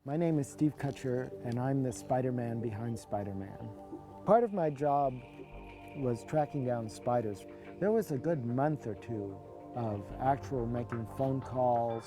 My name is Steve Kutcher, and I'm the Spider-Man behind Spider-Man. Part of my job was tracking down spiders. There was a good month or two of actual making phone calls.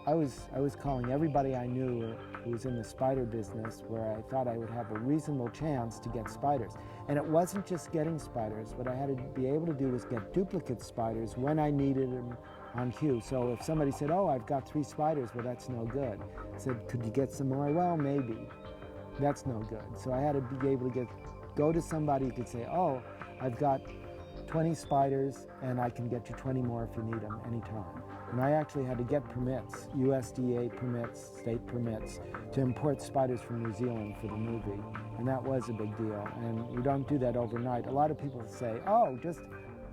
I was calling everybody I knew who was in the spider business where I thought I would have a reasonable chance to get spiders. And it wasn't just getting spiders. What I had to be able to do was get duplicate spiders when I needed them on cue. So if somebody said, oh, I've got 3 spiders, well, that's no good. I said, could you get some more? Well, maybe. That's no good. So I had to be able to go to somebody who could say, oh, I've got 20 spiders and I can get you 20 more if you need them anytime. And I actually had to get permits, USDA permits, state permits, to import spiders from New Zealand for the movie. And that was a big deal. And you don't do that overnight. A lot of people say, oh,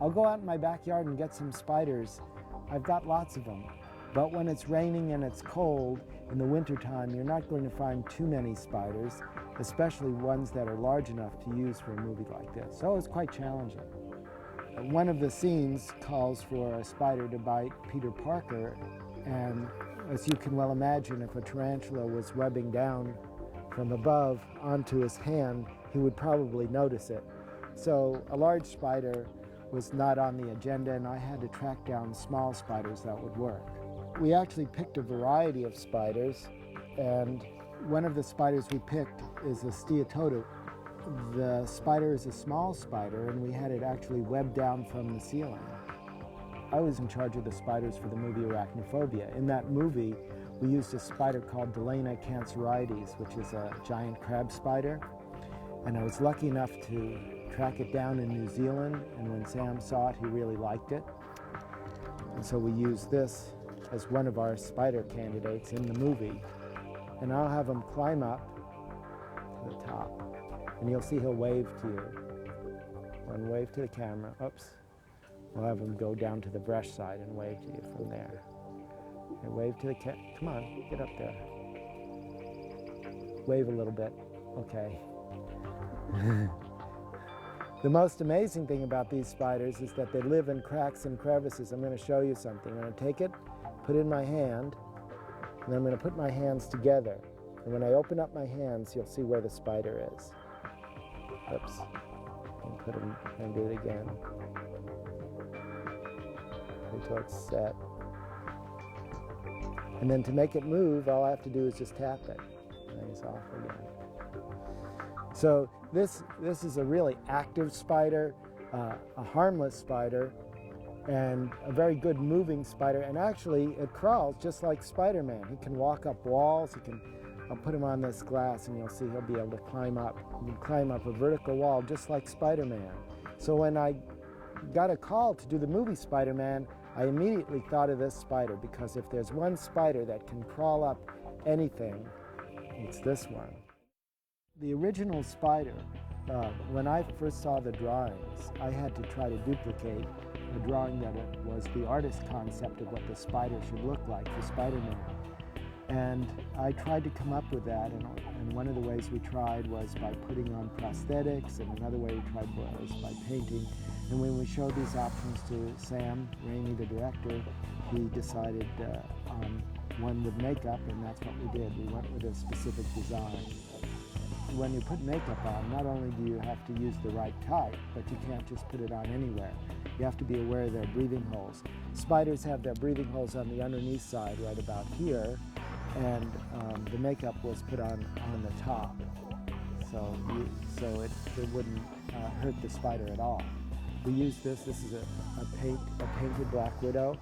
I'll go out in my backyard and get some spiders. I've got lots of them. But when it's raining and it's cold in the wintertime, you're not going to find too many spiders, especially ones that are large enough to use for a movie like this. So it's quite challenging. One of the scenes calls for a spider to bite Peter Parker, and as you can well imagine, if a tarantula was webbing down from above onto his hand, he would probably notice it. So a large spider was not on the agenda, and I had to track down small spiders that would work. We actually picked a variety of spiders, and one of the spiders we picked is a steatoda. The spider is a small spider, and we had it actually webbed down from the ceiling. I was in charge of the spiders for the movie Arachnophobia. In that movie, we used a spider called Delana cancerides, which is a giant crab spider. And I was lucky enough to track it down in New Zealand, and when Sam saw it, he really liked it. And so we used this as one of our spider candidates in the movie. And I'll have him climb up to the top, and you'll see he'll wave to you. One wave to the camera, oops. We'll have him go down to the brush side and wave to you from there. And wave to the come on, get up there. Wave a little bit, okay. The most amazing thing about these spiders is that they live in cracks and crevices. I'm going to show you something. I'm going to take it, put it in my hand, and then I'm going to put my hands together. And when I open up my hands, you'll see where the spider is. Oops. And put them and do it again until it's set. And then to make it move, all I have to do is just tap it. And it's off again. So this is a really active spider, a harmless spider, and a very good moving spider. And actually, it crawls just like Spider-Man. He can walk up walls. I'll put him on this glass, and you'll see he'll be able to climb up. He can climb up a vertical wall just like Spider-Man. So when I got a call to do the movie Spider-Man, I immediately thought of this spider, because if there's one spider that can crawl up anything, it's this one. The original spider, when I first saw the drawings, I had to try to duplicate a drawing that was the artist's concept of what the spider should look like for Spider-Man. And I tried to come up with that, and one of the ways we tried was by putting on prosthetics, and another way we tried was by painting. And when we showed these options to Sam Raimi, the director, he decided on one with makeup, and that's what we did. We went with a specific design. When you put makeup on, not only do you have to use the right type, but you can't just put it on anywhere. You have to be aware of their breathing holes. Spiders have their breathing holes on the underneath side, right about here, and the makeup was put on the top, so it wouldn't hurt the spider at all. We used this is a painted Black Widow,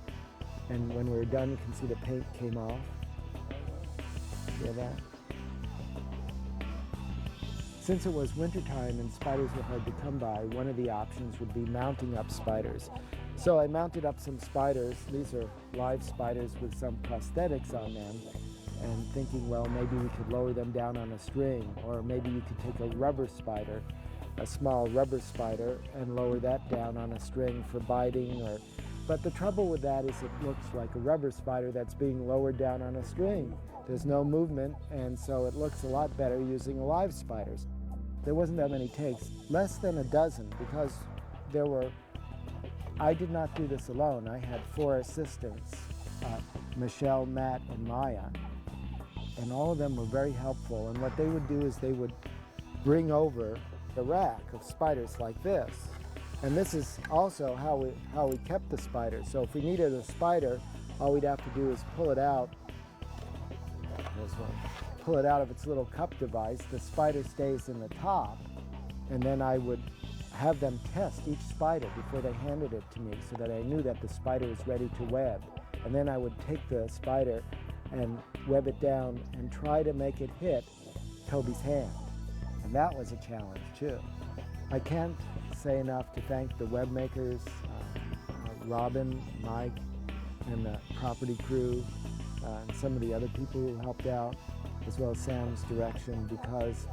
and when we were done, you can see the paint came off. Hear that? Since it was wintertime and spiders were hard to come by, one of the options would be mounting up spiders. So I mounted up some spiders. These are live spiders with some prosthetics on them, and thinking, well, maybe we could lower them down on a string, or maybe you could take a rubber spider, a small rubber spider, and lower that down on a string for biting. But the trouble with that is it looks like a rubber spider that's being lowered down on a string. There's no movement, and so it looks a lot better using live spiders. There wasn't that many takes, less than a dozen, because I did not do this alone. I had 4 assistants, Michelle, Matt, and Maya. and all of them were very helpful. And what they would do is they would bring over a rack of spiders like this. And this is also how we kept the spider. So if we needed a spider, all we'd have to do is pull it out. This one. Pull it out of its little cup device. The spider stays in the top, and then I would have them test each spider before they handed it to me so that I knew that the spider was ready to web. And then I would take the spider and web it down and try to make it hit Toby's hand. And that was a challenge too. I can't say enough to thank the web makers, Robin, Mike, and the property crew, and some of the other people who helped out, as well as Sam's direction, because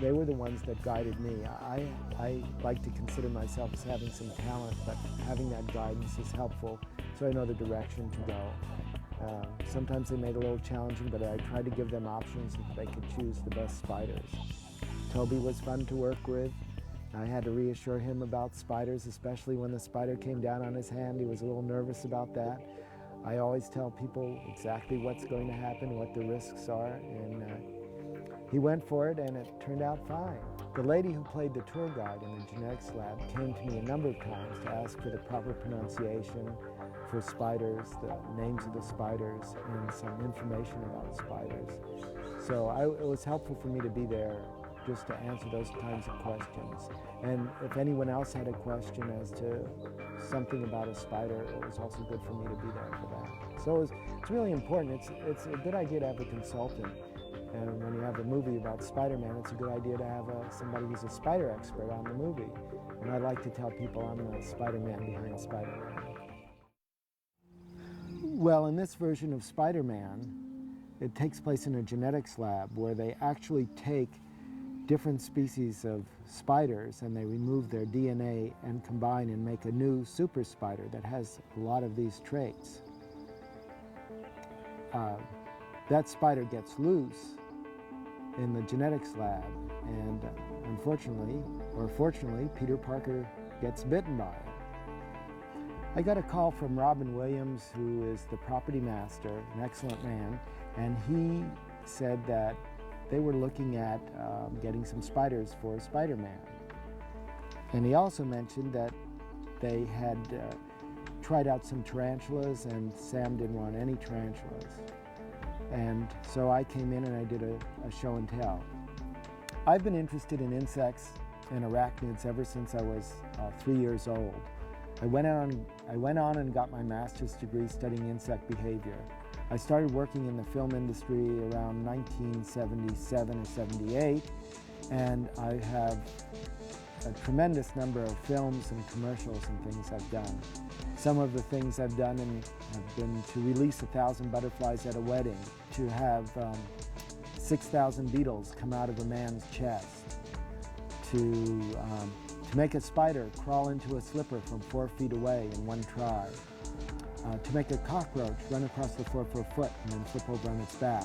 they were the ones that guided me. I like to consider myself as having some talent, but having that guidance is helpful, so I know the direction to go. Sometimes they made it a little challenging, but I tried to give them options so that they could choose the best spiders. Toby was fun to work with. I had to reassure him about spiders, especially when the spider came down on his hand. He was a little nervous about that. I always tell people exactly what's going to happen, what the risks are, and he went for it, and it turned out fine. The lady who played the tour guide in the genetics lab came to me a number of times to ask for the proper pronunciation for spiders, the names of the spiders, and some information about spiders. So it was helpful for me to be there just to answer those kinds of questions. And if anyone else had a question as to something about a spider, it was also good for me to be there for that. So it's really important. It's a good idea to have a consultant. And when you have a movie about Spider-Man, it's a good idea to have somebody who's a spider expert on the movie. And I like to tell people I'm the Spider-Man behind Spider-Man. Well, in this version of Spider-Man, it takes place in a genetics lab where they actually take different species of spiders and they remove their DNA and combine and make a new super spider that has a lot of these traits. That spider gets loose in the genetics lab, and unfortunately, or fortunately, Peter Parker gets bitten by it. I got a call from Robin Williams, who is the property master, an excellent man, and he said that they were looking at getting some spiders for Spider-Man. And he also mentioned that they had tried out some tarantulas, and Sam didn't want any tarantulas. And so I came in and I did a show and tell. I've been interested in insects and arachnids ever since I was 3 years old. I went on and got my master's degree studying insect behavior. I started working in the film industry around 1977 or 78, and I have a tremendous number of films and commercials and things I've done. Some of the things I've done have been to release 1,000 butterflies at a wedding, to have 6,000 beetles come out of a man's chest, to make a spider crawl into a slipper from 4 feet away in one try, to make a cockroach run across the floor for a foot and then flip over on its back.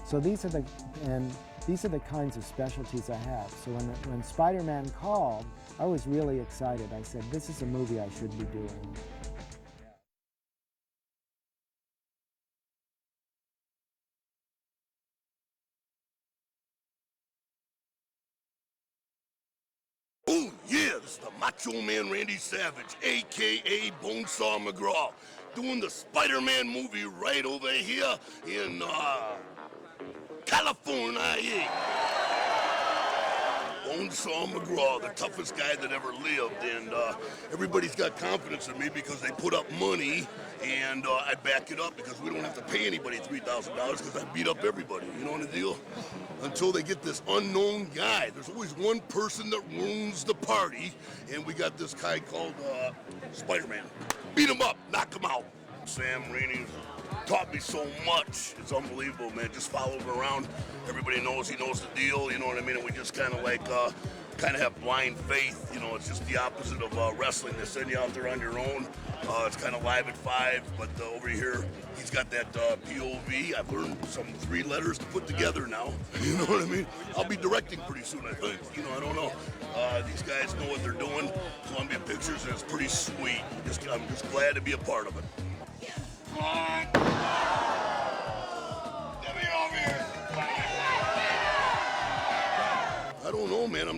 So these are the kinds of specialties I have. So when Spider-Man called, I was really excited. I said, this is a movie I should be doing. Oh yeah, this is the Macho Man Randy Savage, a.k.a. Bone Saw McGraw, doing the Spider-Man movie right over here in, California. Bone Saw McGraw, the toughest guy that ever lived, and everybody's got confidence in me because they put up money, and I back it up because we don't have to pay anybody $3,000 because I beat up everybody, you know the deal? Until they get this unknown guy. There's always one person that ruins the party, and we got this guy called Spider-Man. Beat him up, knock him out. Sam Rainey taught me so much. It's unbelievable, man. Just follow him around. Everybody knows he knows the deal, you know what I mean? And we just kind of like, have blind faith. You know, it's just the opposite of wrestling. They send you out there on your own. It's kind of live at 5, but over here, he's got that POV. I've learned some 3 letters to put together now. You know what I mean? I'll be directing pretty soon, I think. You know, I don't know. These guys know what they're doing. Columbia Pictures, and it's pretty sweet. I'm just glad to be a part of it. Come on! Get me over here!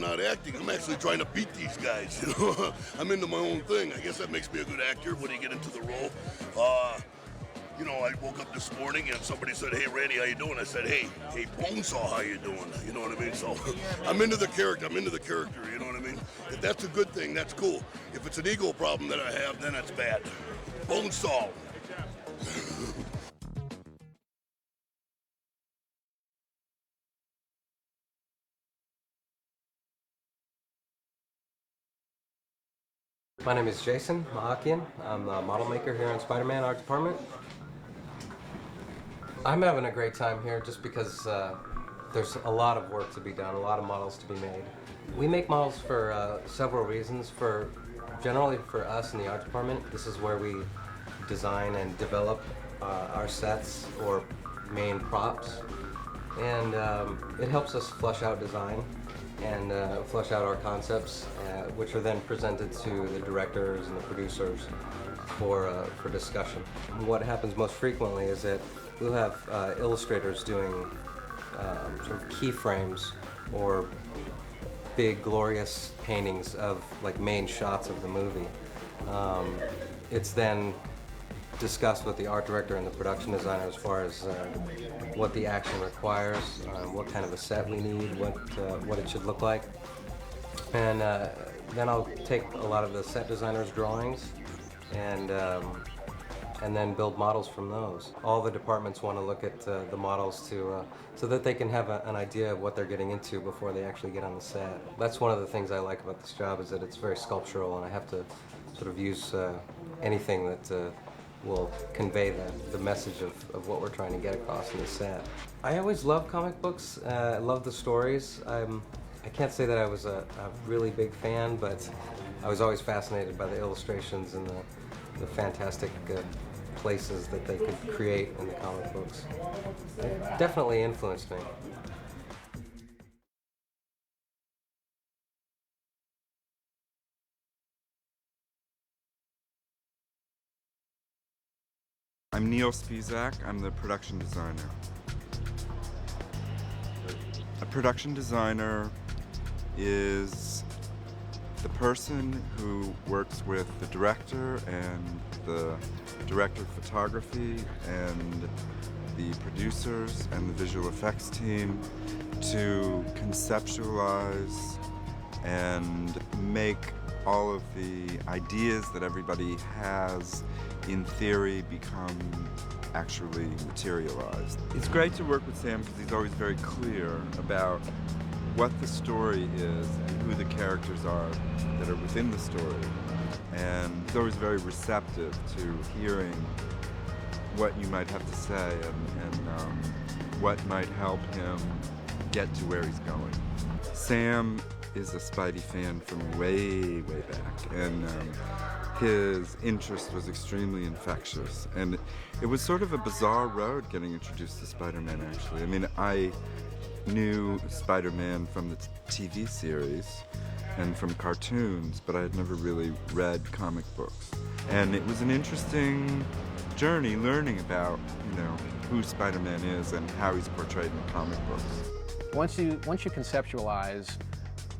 not acting. I'm actually trying to beat these guys. You know, I'm into my own thing. I guess that makes me a good actor when you get into the role. You know, I woke up this morning and somebody said, "Hey, Randy, how you doing?" I said, "Hey, Bone Saw, how you doing?" You know what I mean? So I'm into the character. You know what I mean? If that's a good thing, that's cool. If it's an ego problem that I have, then that's bad. Bone Saw. My name is Jason Mahakian. I'm a model maker here in Spider-Man Art Department. I'm having a great time here just because there's a lot of work to be done, a lot of models to be made. We make models for several reasons. Generally for us in the art department, this is where we design and develop our sets or main props. And it helps us flesh out design and flesh out our concepts, which are then presented to the directors and the producers for discussion. What happens most frequently is that we'll have illustrators doing sort of keyframes or big glorious paintings of like main shots of the movie. It's then discussed with the art director and the production designer as far as what the action requires, what kind of a set we need, what it should look like. And then I'll take a lot of the set designer's drawings and then build models from those. All the departments want to look at the models so that they can have an idea of what they're getting into before they actually get on the set. That's one of the things I like about this job, is that it's very sculptural, and I have to sort of use anything that will convey the message of what we're trying to get across in the set. I always loved comic books. I love the stories. I can't say that I was a really big fan, but I was always fascinated by the illustrations and the fantastic places that they could create in the comic books. It definitely influenced me. I'm Neil Spisak. I'm the production designer. A production designer is the person who works with the director and the director of photography and the producers and the visual effects team to conceptualize and make all of the ideas that everybody has in theory become actually materialized. It's great to work with Sam because he's always very clear about what the story is and who the characters are that are within the story. And he's always very receptive to hearing what you might have to say and what might help him get to where he's going. Sam is a Spidey fan from way, way back, and his interest was extremely infectious. And it was sort of a bizarre road getting introduced to Spider-Man, actually. I mean, I knew Spider-Man from the TV series and from cartoons, but I had never really read comic books. And it was an interesting journey learning about, who Spider-Man is and how he's portrayed in the comic books. Once you conceptualize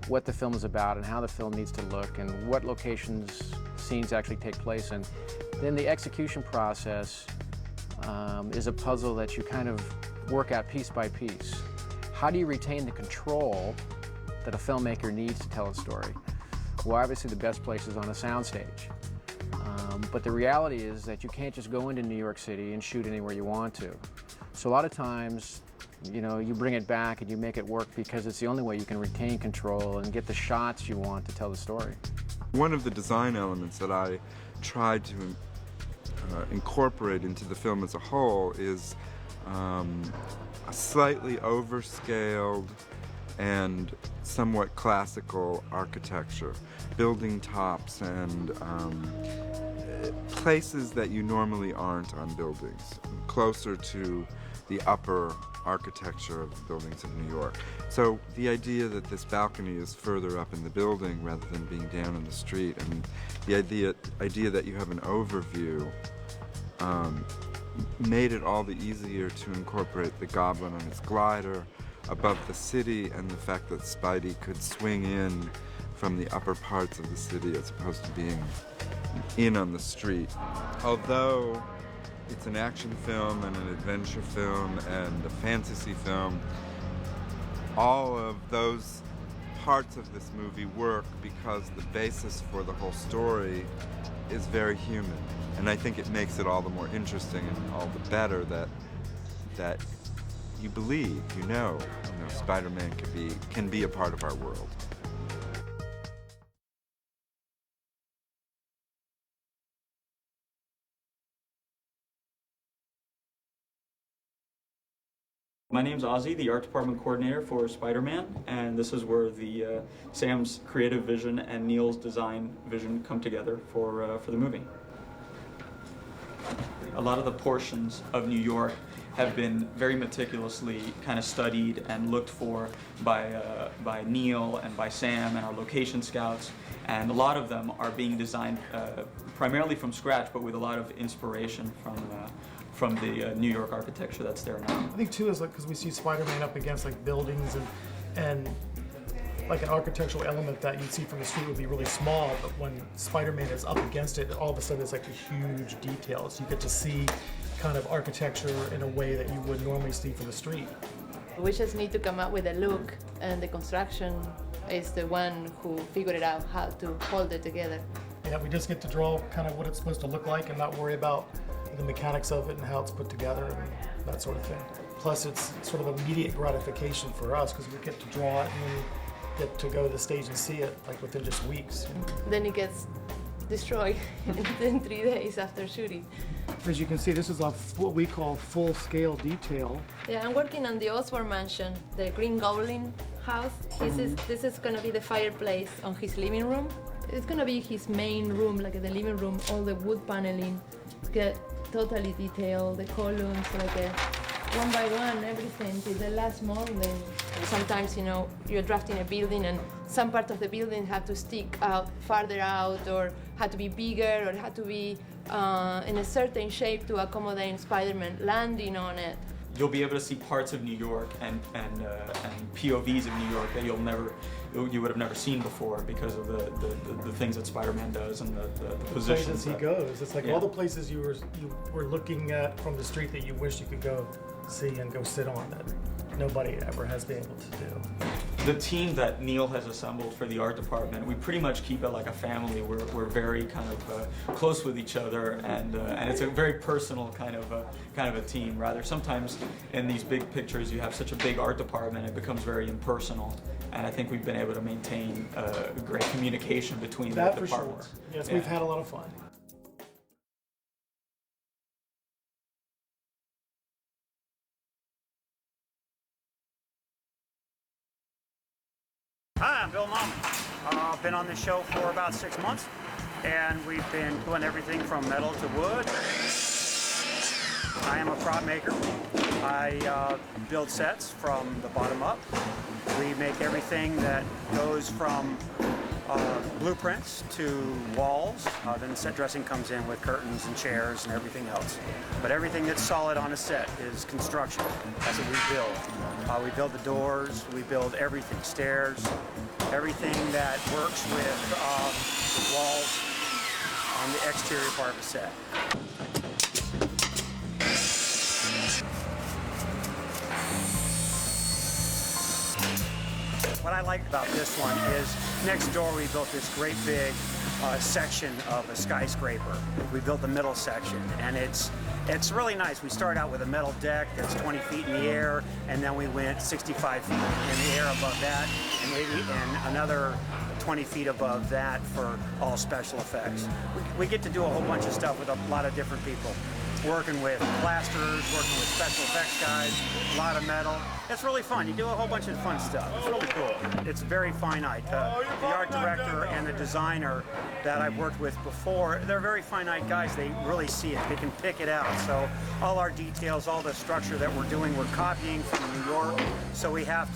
what the film is about and how the film needs to look and what locations scenes actually take place in, then the execution process is a puzzle that you kind of work out piece by piece. How do you retain the control that a filmmaker needs to tell a story? Well, obviously the best place is on a soundstage. But the reality is that you can't just go into New York City and shoot anywhere you want to. So a lot of times, you bring it back and you make it work because it's the only way you can retain control and get the shots you want to tell the story. One of the design elements that I tried to incorporate into the film as a whole is a slightly overscaled and somewhat classical architecture, building tops and places that you normally aren't on buildings, closer to the upper architecture of the buildings of New York. So the idea that this balcony is further up in the building rather than being down in the street, and the idea that you have an overview made it all the easier to incorporate the Goblin on his glider, above the city and the fact that Spidey could swing in from the upper parts of the city as opposed to being in on the street. Although it's an action film and an adventure film and a fantasy film, all of those parts of this movie work because the basis for the whole story is very human. And I think it makes it all the more interesting and all the better that you believe, you know, Spider-Man can be a part of our world. My name's Ozzy, the art department coordinator for Spider-Man, and this is where Sam's creative vision and Neil's design vision come together for the movie. A lot of the portions of New York have been very meticulously kind of studied and looked for by Neil and by Sam and our location scouts, and a lot of them are being designed primarily from scratch, but with a lot of inspiration from the New York architecture that's there now. I think too is like because we see Spider-Man up against like buildings and like an architectural element that you'd see from the street would be really small, but when Spider-Man is up against it, all of a sudden it's like a huge detail. So you get to see kind of architecture in a way that you would normally see from the street. We just need to come up with a look, and the construction is the one who figured out how to hold it together. Yeah, we just get to draw kind of what it's supposed to look like and not worry about the mechanics of it and how it's put together and that sort of thing. Plus it's sort of immediate gratification for us because we get to draw it and then get to go to the stage and see it like within just weeks. Then it gets destroyed in 3 days after shooting. As you can see, this is what we call full-scale detail. Yeah, I'm working on the Osborn mansion, the Green Goblin house. This is going to be the fireplace on his living room. It's going to be his main room, like the living room, all the wood paneling, get totally detailed, the columns, like one by one, everything to the last molding. Sometimes, you know, you're drafting a building and some part of the building have to stick out farther out or had to be bigger or had to be in a certain shape to accommodate Spider-Man landing on it. You'll be able to see parts of New York and POVs of New York that you would have never seen before because of the things that Spider-Man does and the positions. Places he goes. It's like all the places you were looking at from the street that you wish you could go see and go sit on that nobody ever has been able to do. The team that Neil has assembled for the art department, we pretty much keep it like a family. We're very kind of close with each other, and it's a very personal kind of a team. Rather, sometimes in these big pictures, you have such a big art department, it becomes very impersonal. And I think we've been able to maintain great communication between the departments. Sure. Yes, we've had a lot of fun. Hi, I'm Will Naumann. I've been on this show for about 6 months, and we've been doing everything from metal to wood. I am a prop maker. I build sets from the bottom up. We make everything that goes from blueprints to walls. Then the set dressing comes in with curtains and chairs and everything else. But everything that's solid on a set is construction. That's what we build. We build the doors, we build everything, stairs, everything that works with walls on the exterior part of a set. What I like about this one is next door we built this great big section of a skyscraper. We built the middle section, and it's really nice. We started out with a metal deck that's 20 feet in the air, and then we went 65 feet in the air above that, and another 20 feet above that for all special effects. We get to do a whole bunch of stuff with a lot of different people. Working with plasterers, working with special effects guys, a lot of metal. It's really fun. You do a whole bunch of fun stuff. It's really cool. It's very finite. The art director and the designer that I've worked with before, they're very finite guys. They really see it. They can pick it out. So all our details, all the structure that we're doing, we're copying from New York. So they have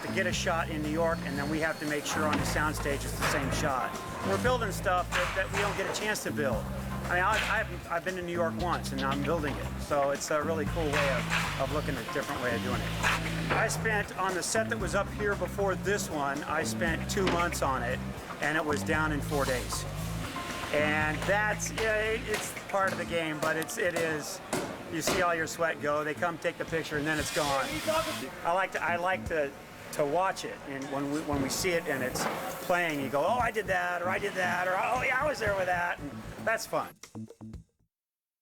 to get a shot in New York, and then we have to make sure on the soundstage it's the same shot. We're building stuff that we don't get a chance to build. I mean, I've been to New York once, and I'm building it. So it's a really cool way of looking at a different way of doing it. I spent, on the set that was up here before this one, I spent 2 months on it, and it was down in 4 days. And that's, it's part of the game, but it is, you see all your sweat go, they come take the picture, and then it's gone. I like to watch it, and when we see it and it's playing, you go, oh, I did that, or oh, yeah, I was there with that, and that's fun.